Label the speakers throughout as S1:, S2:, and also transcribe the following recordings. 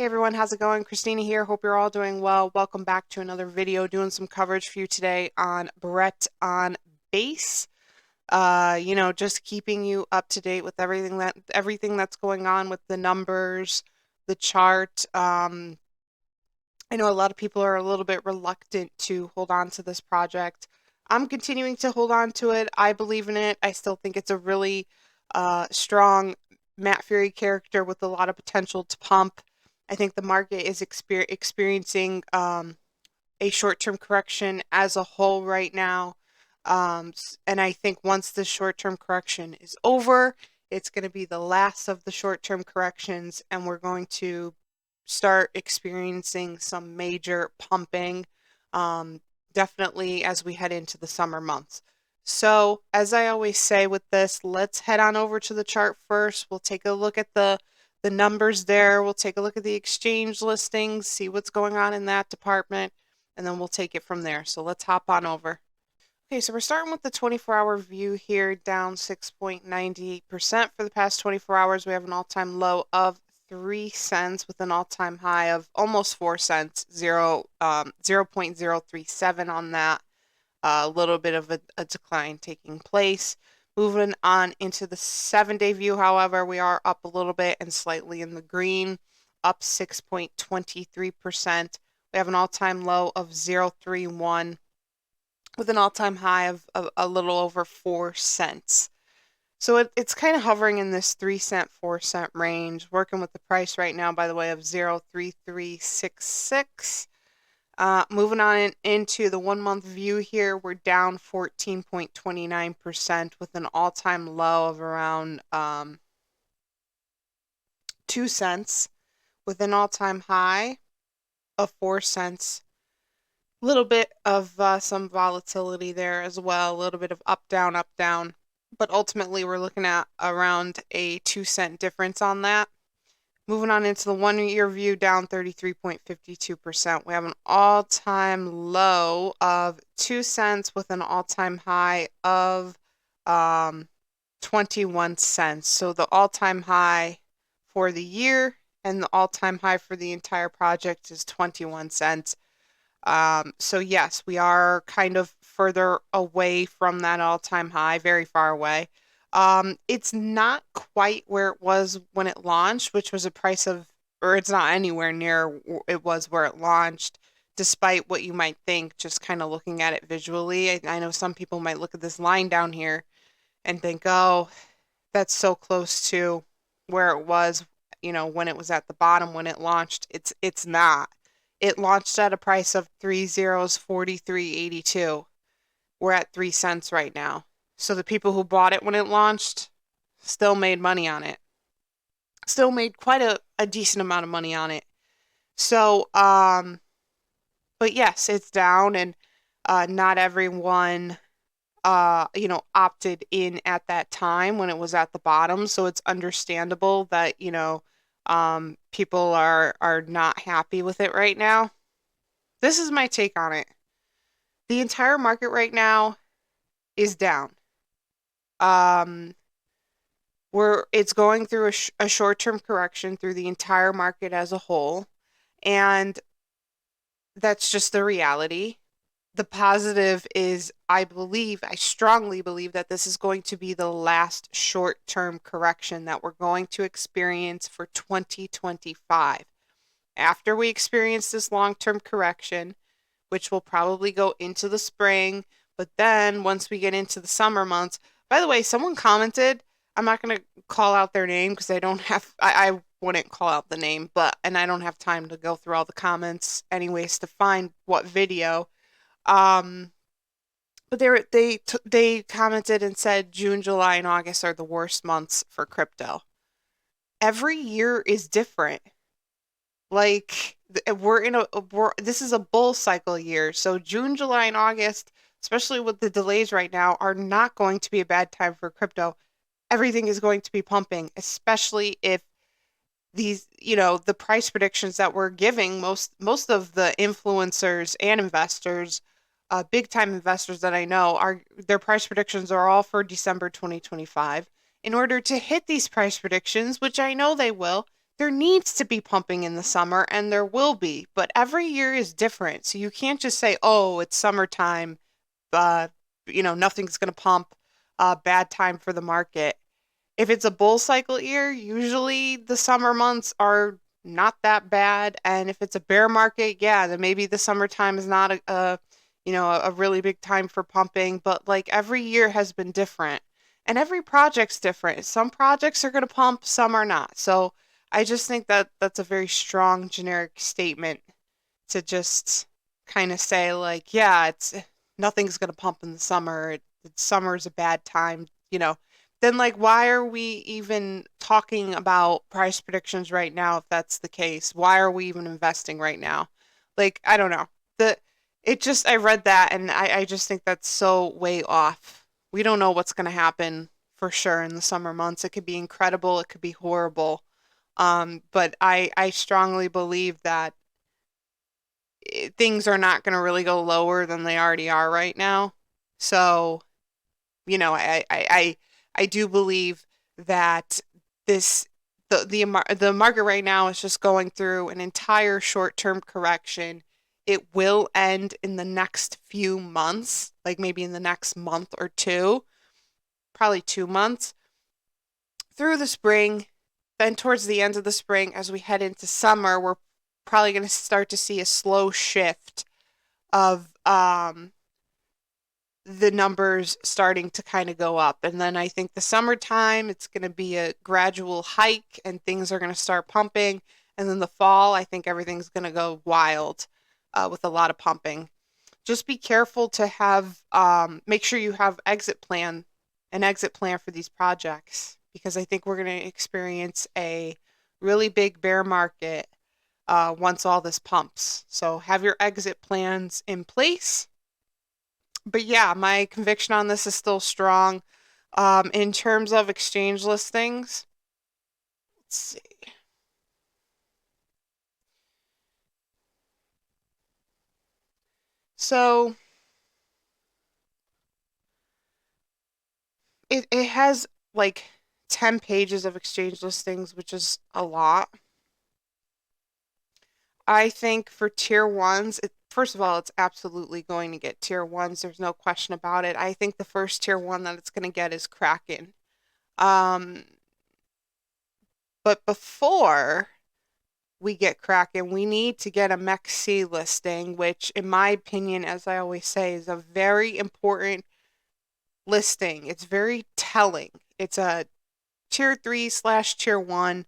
S1: Hey everyone, how's it going? Christina here. Hope you're all doing well. Welcome back to another video doing some coverage for you today on Brett on base. Just keeping you up to date with everything that's going on with the numbers, the chart. I know a lot of people are a little bit reluctant to hold on to this project. I'm continuing to hold on to it. I believe in it. I still think it's a really strong Matt Fury character with a lot of potential to pump. I think the market is experiencing a short-term correction as a whole right now. And I think once the short-term correction is over, it's going to be the last of the short-term corrections, and we're going to start experiencing some major pumping, definitely as we head into the summer months. So, as I always say with this, let's head on over to the chart first. We'll take a look at the numbers there. We'll take a look at the exchange listings, see what's going on in that department, and then we'll take it from there. So let's hop on over. Okay, so we're starting with the 24-hour view here, down 6.98% for the past 24 hours. We have an all-time low of 3 cents with an all-time high of almost 4 cents, 0.037 on that. A little bit of a decline taking place. Moving on into the 7-day view, however, we are up a little bit and slightly in the green, up 6.23%. We have an all-time low of 0.31 with an all-time high of a little over 4 cents. So it's kind of hovering in this 3 cent, 4 cent range, working with the price right now, by the way, of 0.3366. Moving on into the 1-month view here, we're down 14.29% with an all-time low of around 2 cents with an all-time high of 4 cents. A little bit of some volatility there as well, a little bit of up, down, but ultimately we're looking at around a 2 cent difference on that. Moving on into the 1-year view, down 33.52%. We have an all-time low of 2 cents with an all-time high of 21 cents. So the all-time high for the year and the all-time high for the entire project is 21 cents. So yes, we are kind of further away from that all-time high, very far away. It's not quite where it was when it launched, which was a price of, or it's not anywhere near it was where it launched, despite what you might think, just kind of looking at it visually. I know some people might look at this line down here and think, oh, that's so close to where it was, when it was at the bottom when it launched. It's not. It launched at a price of 43.82. We're at 3 cents right now. So the people who bought it when it launched still made money on it. Still made quite a decent amount of money on it. So, but yes, it's down, and not everyone opted in at that time when it was at the bottom. So it's understandable that, people are not happy with it right now. This is my take on it. The entire market right now is down. It's going through a short-term correction through the entire market as a whole, and that's just the reality. The positive is I strongly believe that this is going to be the last short-term correction that we're going to experience for 2025. After we experience this long-term correction, which will probably go into the spring, but then once we get into the summer months, by the way, someone commented, I'm not going to call out their name because I wouldn't call out the name, and I don't have time to go through all the comments anyways to find what video. But they commented and said June, July, and August are the worst months for crypto. Every year is different. Like this is a bull cycle year. So June, July, and August, especially with the delays right now, are not going to be a bad time for crypto. Everything is going to be pumping, especially if these, the price predictions that we're giving, most of the influencers and investors, big time investors that I know, their price predictions are all for December 2025. In order to hit these price predictions, which I know they will, there needs to be pumping in the summer, and there will be, but every year is different. So you can't just say, oh, it's summertime, uh, nothing's going to pump, bad time for the market. If it's a bull cycle year, usually the summer months are not that bad. And if it's a bear market, yeah, then maybe the summertime is not a really big time for pumping. But like every year has been different, and every project's different. Some projects are going to pump, some are not. So I just think that that's a very strong generic statement to just kind of say like, yeah, it's nothing's gonna pump in the summer. Summer's a bad time. Then like, why are we even talking about price predictions right now if that's the case? Why are we even investing right now? Like, I don't know. The it just I read that and I just think that's so way off. We don't know what's gonna happen for sure in the summer months. It could be incredible, it could be horrible. But I strongly believe that things are not going to really go lower than they already are right now. So, I do believe that this the market right now is just going through an entire short-term correction. It will end in the next few months, like maybe in the next month or two, probably 2 months through the spring. Then towards the end of the spring, as we head into summer, we're probably going to start to see a slow shift of the numbers starting to kind of go up. And then I think the summertime, it's going to be a gradual hike and things are going to start pumping. And then the fall, I think everything's going to go wild with a lot of pumping. Just be careful to make sure you have an exit plan for these projects, because I think we're going to experience a really big bear market once all this pumps. So have your exit plans in place. But yeah, my conviction on this is still strong. In terms of exchange listings, let's see. So it has like 10 pages of exchange listings, which is a lot. I think for tier ones, first of all, it's absolutely going to get tier ones. There's no question about it. I think the first tier one that it's going to get is Kraken. Um, but before we get Kraken, we need to get a MEXC listing, which, in my opinion, as I always say, is a very important listing. It's very telling. It's a tier three slash tier one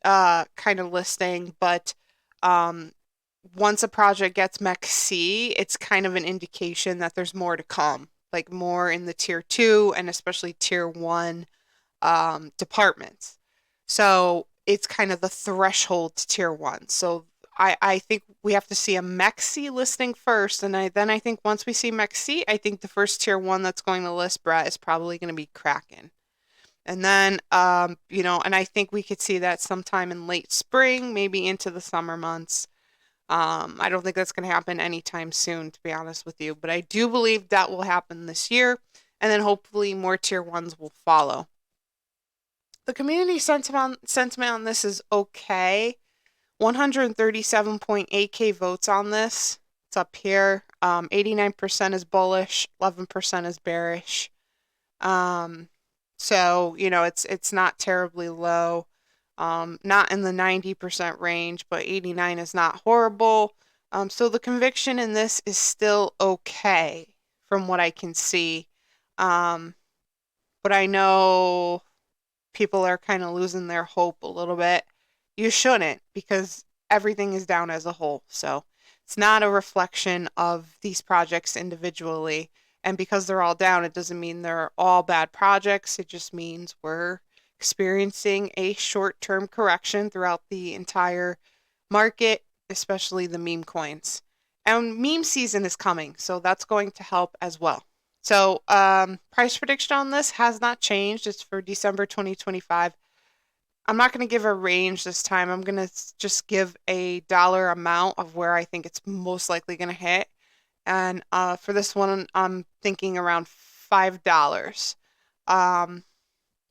S1: kind of listing, but um, once a project gets MEXC, it's kind of an indication that there's more to come, like more in the tier two and especially tier one departments. So it's kind of the threshold to tier one. So I think we have to see a MEXC listing first, and I think once we see MEXC, I think the first tier one that's going to list Brett is probably going to be Kraken. And then, and I think we could see that sometime in late spring, maybe into the summer months. I don't think that's going to happen anytime soon, to be honest with you, but I do believe that will happen this year, and then hopefully more tier ones will follow. The community sentiment on this is okay. 137.8K votes on this. It's up here. 89% is bullish, 11% is bearish. So, it's not terribly low. Not in the 90% range, but 89 is not horrible. So the conviction in this is still okay from what I can see. But I know people are kind of losing their hope a little bit. You shouldn't, because everything is down as a whole. So it's not a reflection of these projects individually. And because they're all down, it doesn't mean they're all bad projects. It just means we're experiencing a short-term correction throughout the entire market, especially the meme coins. And meme season is coming, so that's going to help as well. So, price prediction on this has not changed. It's for December 2025. I'm not going to give a range this time. I'm going to just give a dollar amount of where I think it's most likely going to hit. And for this one, I'm thinking around $5.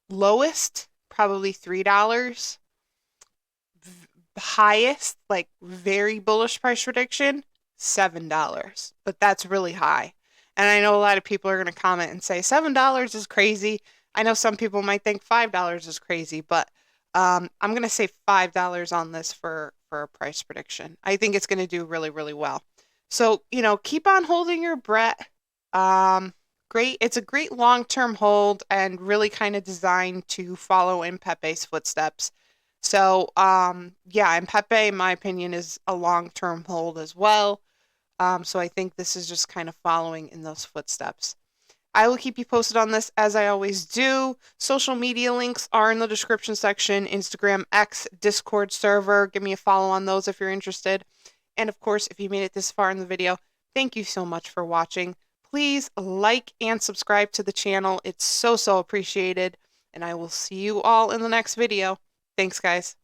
S1: Lowest, probably $3. The highest, like very bullish price prediction, $7. But that's really high. And I know a lot of people are going to comment and say $7 is crazy. I know some people might think $5 is crazy, but I'm going to say $5 on this for a price prediction. I think it's going to do really, really well. So, keep on holding your breath. Um, Great. It's a great long-term hold and really kind of designed to follow in Pepe's footsteps. So, yeah, and Pepe, in my opinion, is a long-term hold as well. So I think this is just kind of following in those footsteps. I will keep you posted on this as I always do. Social media links are in the description section, Instagram, X, Discord server. Give me a follow on those if you're interested. And of course, if you made it this far in the video, thank you so much for watching. Please like and subscribe to the channel. It's so, so appreciated. And I will see you all in the next video. Thanks, guys.